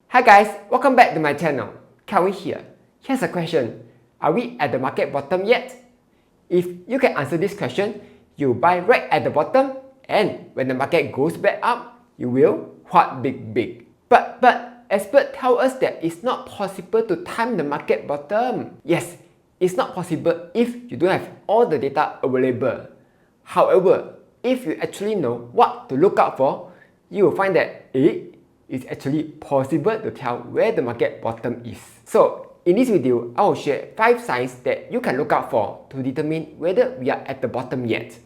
Hi guys, welcome back to my channel. Kelvin here. Here's a question. Are we at the market bottom yet? If you can answer this question, you buy right at the bottom, and when the market goes back up, you will what big. But experts tell us that it's not possible to time the market bottom. Yes, it's not possible if you don't have all the data available. However, if you actually know what to look out for, you will find that it is actually possible to tell where the market bottom is. So, in this video, I will share 5 signs that you can look out for to determine whether we are at the bottom yet.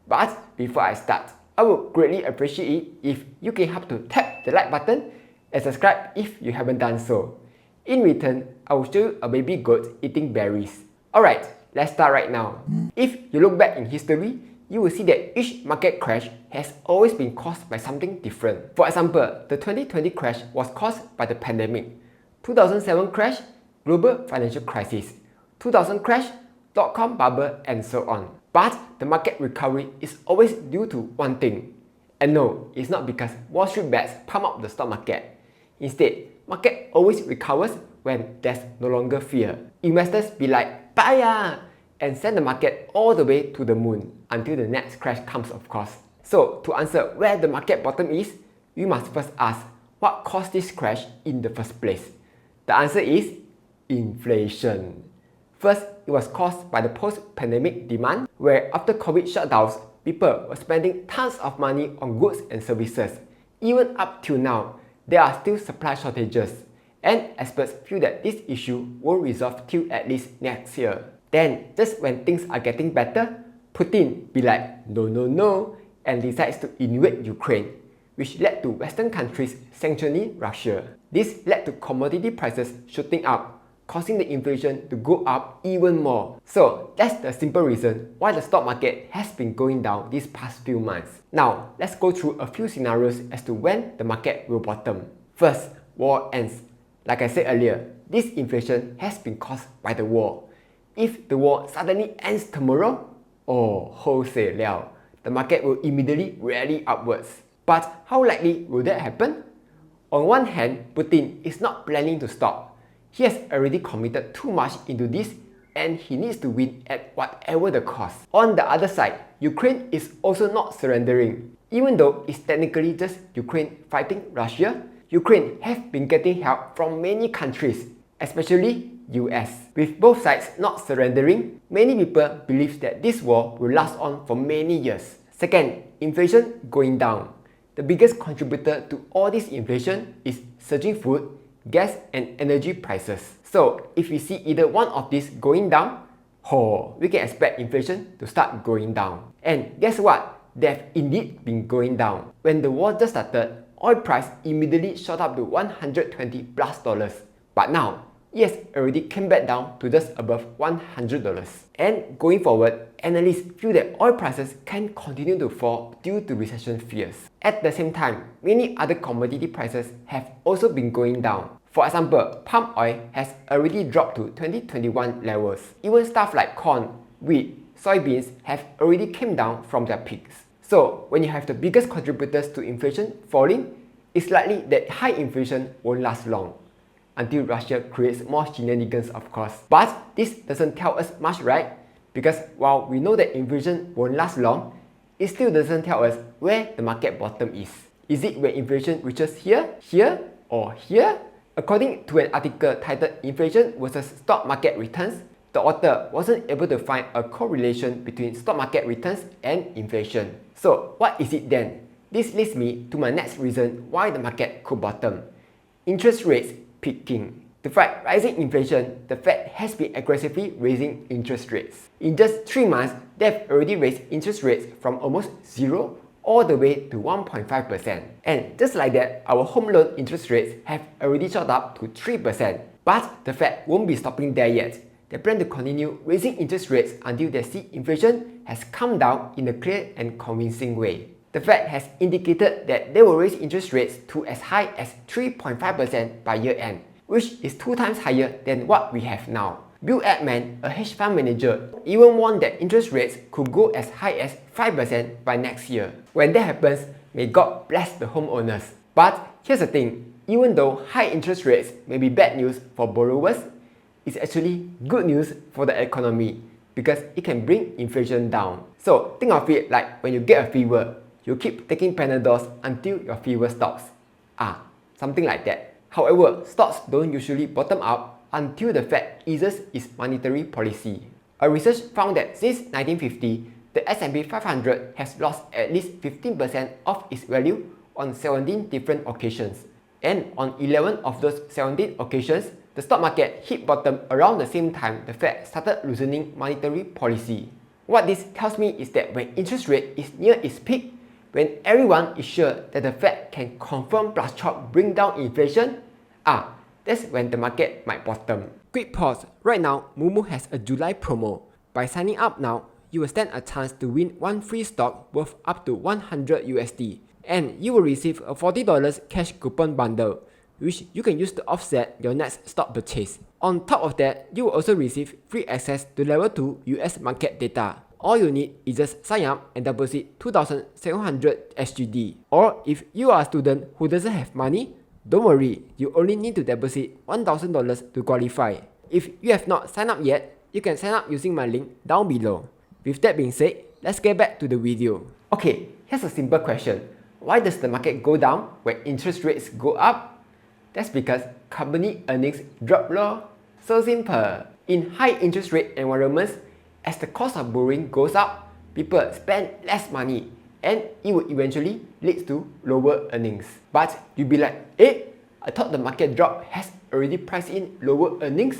But before I start, I would greatly appreciate it if you can help to tap the like button and subscribe if you haven't done so. In return, I will show you a baby goat eating berries. Alright, let's start right now. If you look back in history, you will see that each market crash has always been caused by something different. For example, the 2020 crash was caused by the pandemic. 2007 crash, global financial crisis. 2000 crash, dot-com bubble, and so on. But the market recovery is always due to one thing. And no, it's not because Wall Street bets pump up the stock market. Instead, market always recovers when there's no longer fear. Investors be like, Paylah! And send the market all the way to the moon until the next crash comes, of course. So, to answer where the market bottom is, we must first ask what caused this crash in the first place. The answer is inflation. First, it was caused by the post-pandemic demand, where after COVID shutdowns, people were spending tons of money on goods and services. Even up till now, there are still supply shortages, and experts feel that this issue won't resolve till at least next year. Then, just when things are getting better, Putin be like, no, and decides to invade Ukraine, which led to Western countries sanctioning Russia. This led to commodity prices shooting up, causing the inflation to go up even more. So, that's the simple reason why the stock market has been going down these past few months. Now, let's go through a few scenarios as to when the market will bottom. First, war ends. Like I said earlier, this inflation has been caused by the war. If the war suddenly ends tomorrow, wholesale liao, the market will immediately rally upwards. But how likely will that happen? On one hand, Putin is not planning to stop. He has already committed too much into this, and he needs to win at whatever the cost. On the other side, Ukraine is also not surrendering. Even though it's technically just Ukraine fighting Russia, Ukraine has been getting help from many countries, especially US. With both sides not surrendering, many people believe that this war will last on for many years. Second, inflation going down. The biggest contributor to all this inflation is surging food, gas, and energy prices. So, if we see either one of these going down, we can expect inflation to start going down. And guess what? They've indeed been going down. When the war just started, oil price immediately shot up to $120+. But now, it has already came back down to just above $100. And going forward, analysts feel that oil prices can continue to fall due to recession fears. At the same time, many other commodity prices have also been going down. For example, palm oil has already dropped to 2021 levels. Even stuff like corn, wheat, soybeans have already came down from their peaks. So, when you have the biggest contributors to inflation falling, it's likely that high inflation won't last long. Until Russia creates more shenanigans, of course. But this doesn't tell us much, right? Because while we know that inflation won't last long, it still doesn't tell us where the market bottom is. Is it when inflation reaches here, or here? According to an article titled Inflation versus Stock Market Returns, the author wasn't able to find a correlation between stock market returns and inflation. So what is it then? This leads me to my next reason why the market could bottom. Interest rates peaking. To fight rising inflation, the Fed has been aggressively raising interest rates. In just 3 months, they've already raised interest rates from almost 0 all the way to 1.5%. And just like that, our home loan interest rates have already shot up to 3%. But the Fed won't be stopping there yet. They plan to continue raising interest rates until they see inflation has come down in a clear and convincing way. The Fed has indicated that they will raise interest rates to as high as 3.5% by year end, which is 2 times higher than what we have now. Bill Ackman, a hedge fund manager, even warned that interest rates could go as high as 5% by next year. When that happens, may God bless the homeowners. But here's the thing, even though high interest rates may be bad news for borrowers, it's actually good news for the economy because it can bring inflation down. So think of it like when you get a fever, you keep taking Panadols until your fever stops. Something like that. However, stocks don't usually bottom out until the Fed eases its monetary policy. A research found that since 1950, the S&P 500 has lost at least 15% of its value on 17 different occasions. And on 11 of those 17 occasions, the stock market hit bottom around the same time the Fed started loosening monetary policy. What this tells me is that when interest rate is near its peak, when everyone is sure that the Fed can confirm plus chop bring down inflation, that's when the market might bottom. Quick pause. Right now, Moomoo has a July promo. By signing up now, you will stand a chance to win one free stock worth up to 100 USD. And you will receive a $40 cash coupon bundle, which you can use to offset your next stock purchase. On top of that, you will also receive free access to level 2 US market data. All you need is just sign up and deposit 2,700 SGD. Or if you are a student who doesn't have money, don't worry, you only need to deposit $1,000 to qualify. If you have not signed up yet, you can sign up using my link down below. With that being said, let's get back to the video. Okay, here's a simple question. Why does the market go down when interest rates go up? That's because company earnings drop low. So simple. In high interest rate environments, as the cost of borrowing goes up, people spend less money and it will eventually lead to lower earnings. But you'll be like, I thought the market drop has already priced in lower earnings?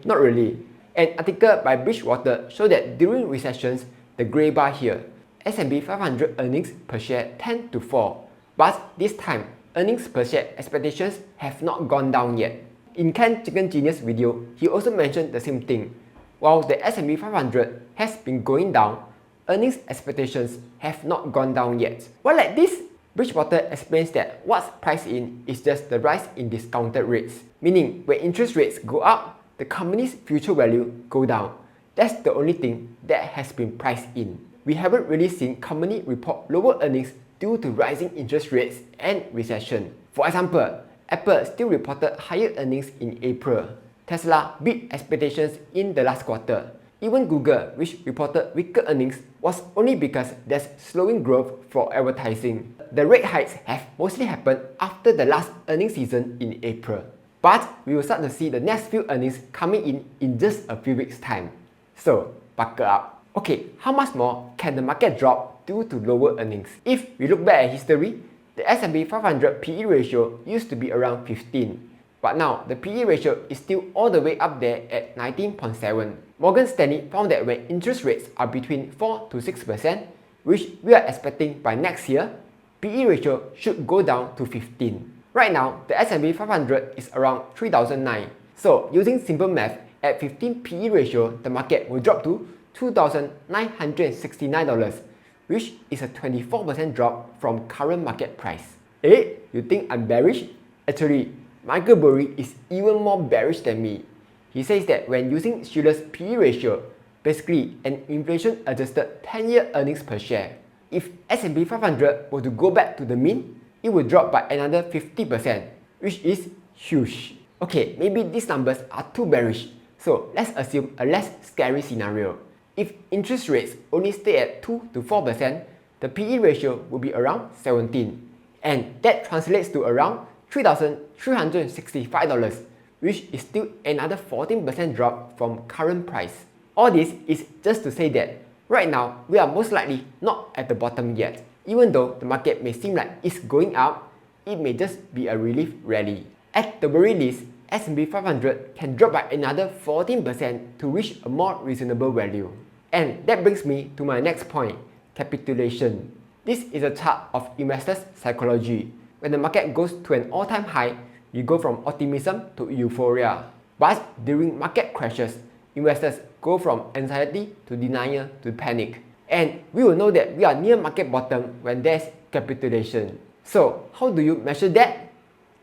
Not really. An article by Bridgewater showed that during recessions, the grey bar here, S&P 500 earnings per share tend to fall. But this time, earnings per share expectations have not gone down yet. In Ken Chicken Genius video, he also mentioned the same thing. While the S&P 500 has been going down, earnings expectations have not gone down yet. Why like this? Bridgewater explains that what's priced in is just the rise in discounted rates. Meaning, when interest rates go up, the company's future value go down. That's the only thing that has been priced in. We haven't really seen company report lower earnings due to rising interest rates and recession. For example, Apple still reported higher earnings in April. Tesla beat expectations in the last quarter. Even Google, which reported weaker earnings, was only because there's slowing growth for advertising. The rate hikes have mostly happened after the last earnings season in April. But we will start to see the next few earnings coming in just a few weeks' time. So, buckle up. Okay, how much more can the market drop due to lower earnings? If we look back at history, the S&P 500 PE ratio used to be around 15. But now, the PE ratio is still all the way up there at 19.7. Morgan Stanley found that when interest rates are between 4 to 6%, which we are expecting by next year, PE ratio should go down to 15. Right now, the S&P 500 is around 3,009. So, using simple math, at 15 PE ratio, the market will drop to $2,969, which is a 24% drop from current market price. You think I'm bearish? Actually, Michael Burry is even more bearish than me. He says that when using Shiller's PE ratio, basically an inflation-adjusted 10-year earnings per share, if S&P 500 were to go back to the mean, it would drop by another 50%, which is huge. Okay, maybe these numbers are too bearish, so let's assume a less scary scenario. If interest rates only stay at 2 to 4%, the PE ratio will be around 17, and that translates to around $3,365, which is still another 14% drop from current price. All this is just to say that right now, we are most likely not at the bottom yet. Even though the market may seem like it's going up, it may just be a relief rally. At the very least, S&P 500 can drop by another 14% to reach a more reasonable value. And that brings me to my next point, capitulation. This is a chart of investors' psychology. When the market goes to an all-time high, we go from optimism to euphoria. But during market crashes, investors go from anxiety to denial to panic. And we will know that we are near market bottom when there's capitulation. So, how do you measure that?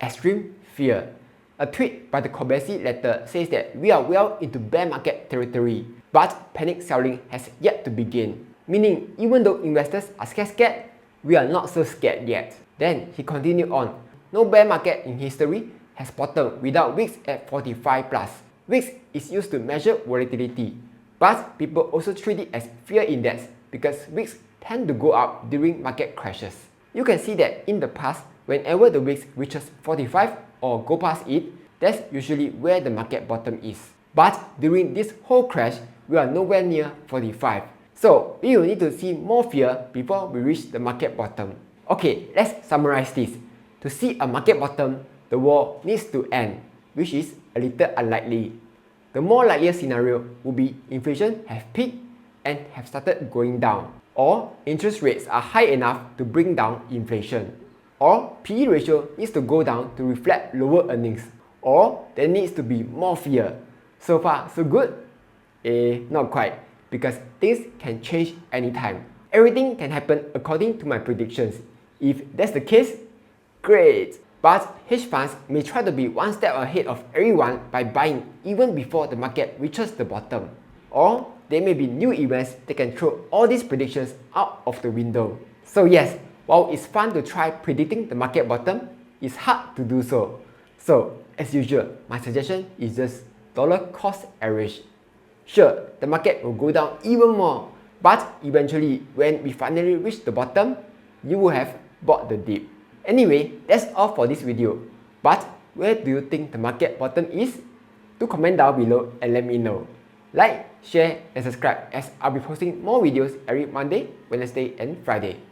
Extreme fear. A tweet by the Kobayashi letter says that we are well into bear market territory, but panic selling has yet to begin. Meaning, even though investors are scared, we are not so scared yet. Then he continued on, no bear market in history has bottomed without wicks at 45 plus. Wicks is used to measure volatility, but people also treat it as fear index because wicks tend to go up during market crashes. You can see that in the past, whenever the wicks reaches 45 or go past it, that's usually where the market bottom is. But during this whole crash, we are nowhere near 45. So we will need to see more fear before we reach the market bottom. Okay, let's summarize this. To see a market bottom, the war needs to end, which is a little unlikely. The more likely scenario would be inflation have peaked and have started going down, or interest rates are high enough to bring down inflation, or PE ratio needs to go down to reflect lower earnings, or there needs to be more fear. So far, so good? Not quite, because things can change anytime. Everything can happen according to my predictions. If that's the case, great! But hedge funds may try to be one step ahead of everyone by buying even before the market reaches the bottom. Or there may be new events that can throw all these predictions out of the window. So yes, while it's fun to try predicting the market bottom, it's hard to do so. So as usual, my suggestion is just dollar cost average. Sure, the market will go down even more, but eventually when we finally reach the bottom, you will have bought the dip. Anyway, that's all for this video. But where do you think the market bottom is? Do comment down below and let me know. Like, share and subscribe as I'll be posting more videos every Monday, Wednesday and Friday.